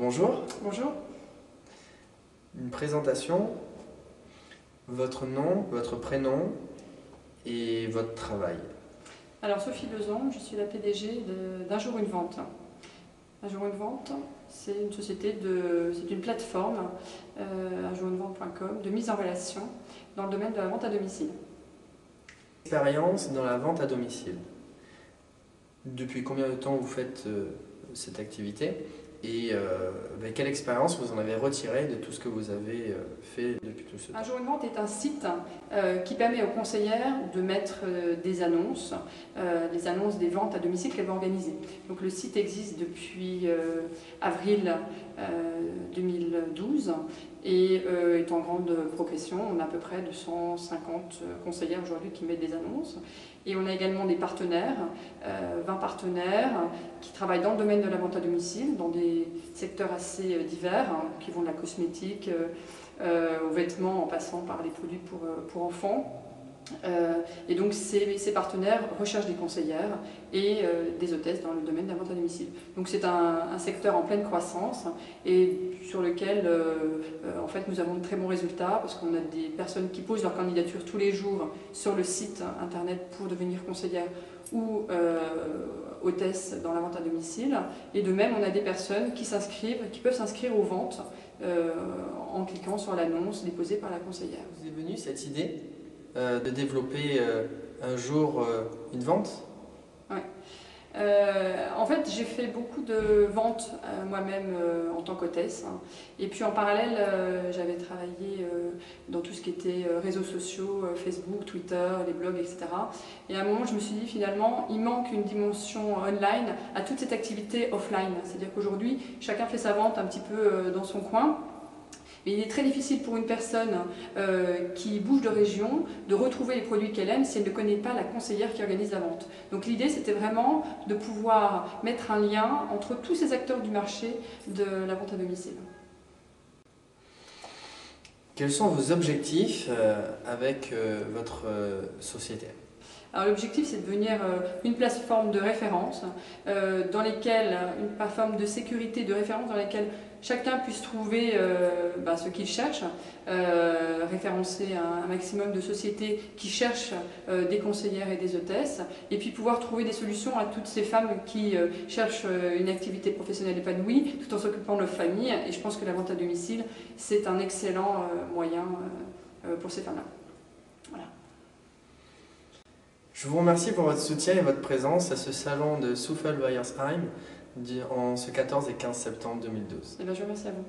Bonjour. Bonjour. Une présentation, votre nom, votre prénom et votre travail. Alors Sophie Lezon, je suis la PDG d'Un jour une vente. Un jour une vente, c'est une société c'est une plateforme, unjourunevente.com, de mise en relation dans le domaine de la vente à domicile. Expérience dans la vente à domicile. Depuis combien de temps vous faites cette activité et quelle expérience vous en avez retiré de tout ce que vous avez fait depuis tout ce temps? Un jour une vente est un site qui permet aux conseillères de mettre des annonces des ventes à domicile qu'elles vont organiser. Donc le site existe depuis avril 2012 et est en grande progression. On a à peu près 250 conseillères aujourd'hui qui mettent des annonces. Et on a également des partenaires, 20 partenaires qui travaillent dans le domaine de la vente à domicile, dans des secteurs assez divers, qui vont de la cosmétique aux vêtements en passant par les produits pour enfants. Et donc ces partenaires recherchent des conseillères et des hôtesses dans le domaine de la vente à domicile. Donc c'est un secteur en pleine croissance et sur lequel en fait nous avons de très bons résultats parce qu'on a des personnes qui posent leur candidature tous les jours sur le site internet pour devenir conseillère ou hôtesse dans la vente à domicile. Et de même on a des personnes qui peuvent s'inscrire aux ventes en cliquant sur l'annonce déposée par la conseillère. Vous est venue cette idée de développer un jour une vente? Oui. En fait, j'ai fait beaucoup de ventes moi-même en tant qu'hôtesse. Et puis en parallèle, j'avais travaillé dans tout ce qui était réseaux sociaux, Facebook, Twitter, les blogs, etc. Et à un moment, je me suis dit finalement, il manque une dimension online à toute cette activité offline. C'est-à-dire qu'aujourd'hui, chacun fait sa vente un petit peu dans son coin. Mais il est très difficile pour une personne qui bouge de région de retrouver les produits qu'elle aime si elle ne connaît pas la conseillère qui organise la vente. Donc l'idée c'était vraiment de pouvoir mettre un lien entre tous ces acteurs du marché de la vente à domicile. Quels sont vos objectifs avec votre société? Alors l'objectif c'est de devenir une plateforme de référence, une plateforme de sécurité de référence dans laquelle chacun puisse trouver ce qu'il cherche, référencer un maximum de sociétés qui cherchent des conseillères et des hôtesses, et puis pouvoir trouver des solutions à toutes ces femmes qui cherchent une activité professionnelle épanouie tout en s'occupant de leur famille. Et je pense que la vente à domicile c'est un excellent moyen pour ces femmes-là. Voilà. Je vous remercie pour votre soutien et votre présence à ce salon de Soufel Weiersheim en ce 14 et 15 septembre 2012. Et bien, je vous remercie à vous.